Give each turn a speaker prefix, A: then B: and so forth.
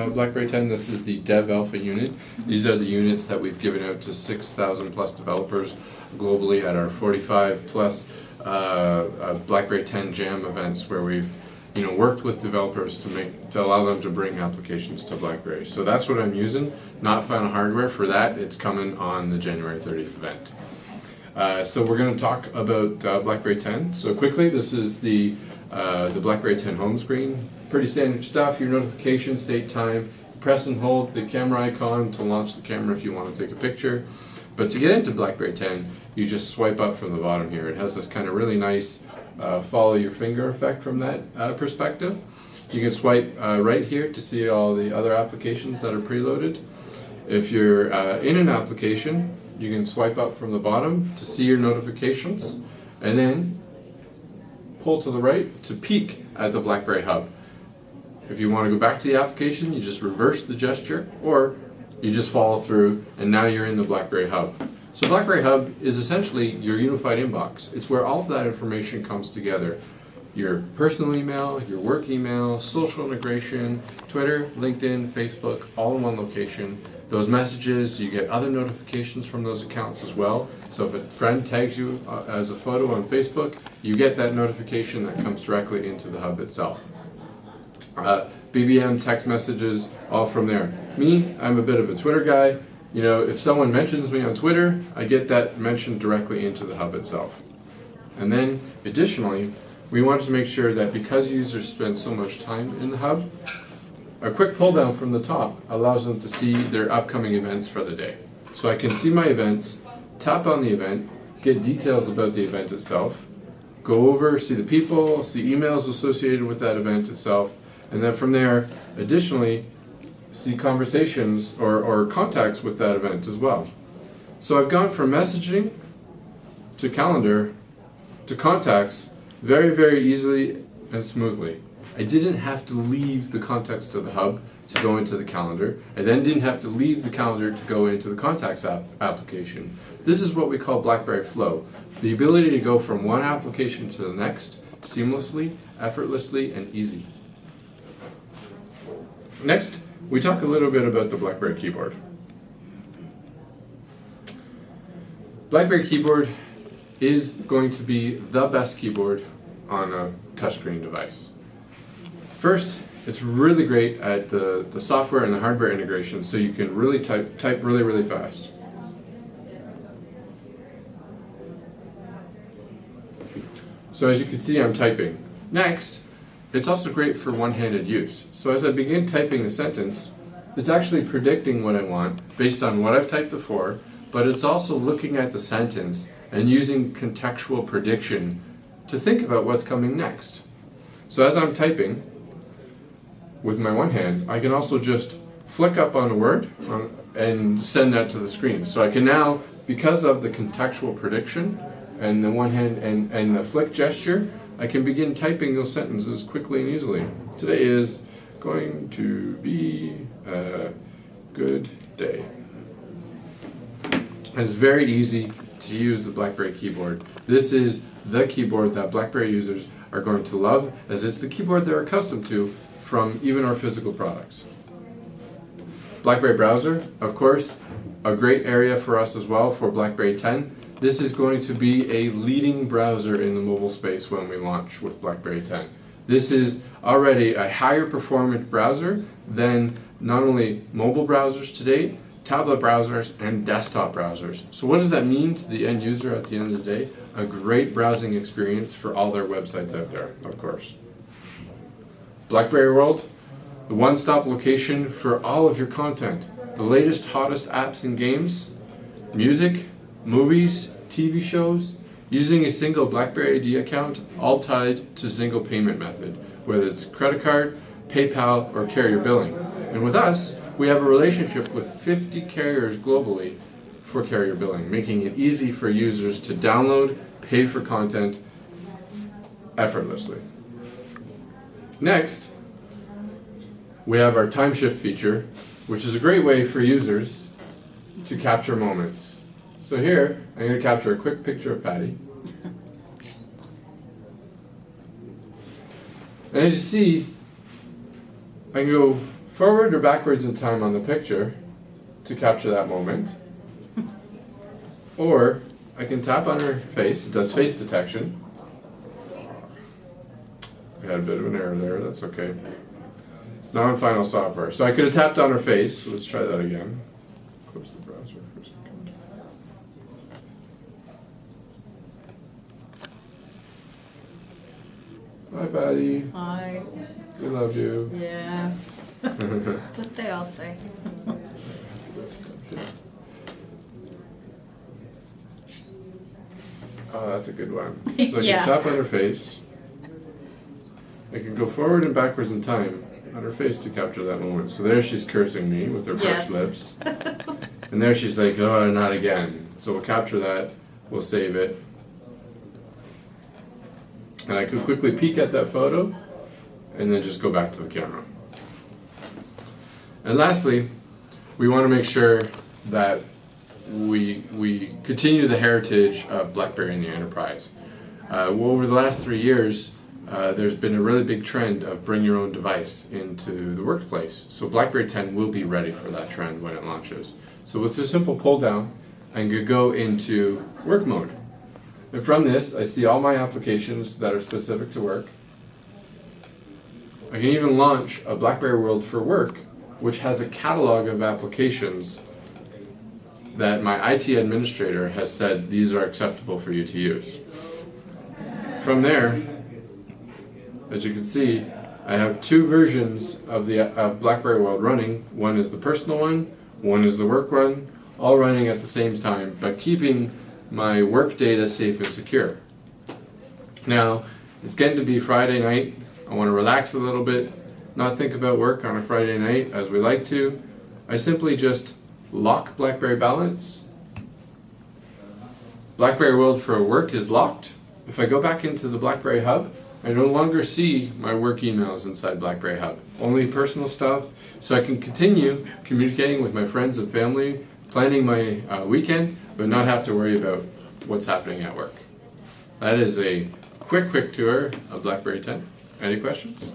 A: BlackBerry 10, this is the Dev Alpha unit. These are the units that we've given out to 6,000 plus developers globally at our 45 plus BlackBerry 10 Jam events, where we've worked with developers to allow them to bring applications to BlackBerry. So that's what I'm using, not final hardware. For that, it's coming on the January 30th event. So we're going to talk about BlackBerry 10. So quickly, this is the BlackBerry 10 home screen. Pretty standard stuff. Your notifications, date, time. Press and hold the camera icon to launch the camera if you want to take a picture. But to get into BlackBerry 10, you just swipe up from the bottom here. It has this kind of really nice follow your finger effect from that perspective. You can swipe right here to see all the other applications that are preloaded. If you're in an application, you can swipe up from the bottom to see your notifications, and then pull to the right to peek at the BlackBerry Hub. If you want to go back to the application, you just reverse the gesture, or you just follow through, and now you're in the BlackBerry Hub. So BlackBerry Hub is essentially your unified inbox. It's where all of that information comes together. Your personal email, your work email, social integration, Twitter, LinkedIn, Facebook, all in one location. Those messages, you get other notifications from those accounts as well. So if a friend tags you as a photo on Facebook, you get that notification that comes directly into the Hub itself. BBM, text messages, all from there. Me, I'm a bit of a Twitter guy. If someone mentions me on Twitter, I get that mentioned directly into the Hub itself. And then, additionally, we wanted to make sure that because users spend so much time in the Hub, a quick pull down from the top allows them to see their upcoming events for the day. So I can see my events, tap on the event, get details about the event itself, go over, see the people, see emails associated with that event itself, and then from there, additionally, see conversations or contacts with that event as well. So I've gone from messaging to calendar to contacts very, very easily and smoothly. I didn't have to leave the context of the Hub to go into the calendar. I then didn't have to leave the calendar to go into the contacts application. This is what we call BlackBerry Flow. The ability to go from one application to the next seamlessly, effortlessly, and easy. Next, we talk a little bit about the BlackBerry keyboard. BlackBerry keyboard is going to be the best keyboard on a touchscreen device. First, it's really great at the software and the hardware integration, so you can really type really, really fast. So as you can see, I'm typing. Next, it's also great for one-handed use. So as I begin typing a sentence, it's actually predicting what I want based on what I've typed before, but it's also looking at the sentence and using contextual prediction to think about what's coming next. So as I'm typing with my one hand, I can also just flick up on a word and send that to the screen. So I can now, because of the contextual prediction and the one hand and the flick gesture, I can begin typing those sentences quickly and easily. Today is going to be a good day. It's very easy to use the BlackBerry keyboard. This is the keyboard that BlackBerry users are going to love, as it's the keyboard they're accustomed to from even our physical products. BlackBerry browser, of course, a great area for us as well for BlackBerry 10. This is going to be a leading browser in the mobile space when we launch with BlackBerry 10. This is already a higher performant browser than not only mobile browsers to date, tablet browsers, and desktop browsers. So what does that mean to the end user at the end of the day? A great browsing experience for all their websites out there, of course. BlackBerry World, the one-stop location for all of your content. The latest, hottest apps and games, music, movies, TV shows, using a single BlackBerry ID account, all tied to a single payment method, whether it's credit card, PayPal, or carrier billing. And with us, we have a relationship with 50 carriers globally for carrier billing, making it easy for users to download, pay for content effortlessly. Next, we have our time shift feature, which is a great way for users to capture moments. So here, I'm going to capture a quick picture of Patty. And as you see, I can go forward or backwards in time on the picture to capture that moment. Or I can tap on her face, it does face detection. I had a bit of an error there, that's okay. Non-final software. So I could have tapped on her face. Let's try that again. Close the browser for a second. Hi, buddy.
B: Hi.
A: We love you.
B: Yeah. That's what they all say.
A: Oh, that's a good one. So I
B: Yeah.
A: can tap on her face. I can go forward and backwards in time on her face to capture that moment. So there she's cursing me with her
B: Yes.
A: pursed lips. And there she's like, oh, not again. So we'll capture that, we'll save it. And I could quickly peek at that photo and then just go back to the camera. And lastly, we want to make sure that we continue the heritage of BlackBerry in the enterprise. Over the last 3 years, there's been a really big trend of bring your own device into the workplace. So BlackBerry 10 will be ready for that trend when it launches. So with a simple pull down, I can go into work mode. And from this, I see all my applications that are specific to work. I can even launch a BlackBerry World for Work, which has a catalog of applications that my IT administrator has said these are acceptable for you to use. From there, as you can see, I have 2 versions of BlackBerry World running. One is the personal one is the work one, all running at the same time, but keeping my work data safe and secure. Now, it's getting to be Friday night. I want to relax a little bit, not think about work on a Friday night as we like to. I simply just lock BlackBerry Balance. BlackBerry World for Work is locked. If I go back into the BlackBerry Hub, I no longer see my work emails inside BlackBerry Hub. Only personal stuff, so I can continue communicating with my friends and family, planning my weekend, but not have to worry about what's happening at work. That is a quick tour of BlackBerry 10. Any questions?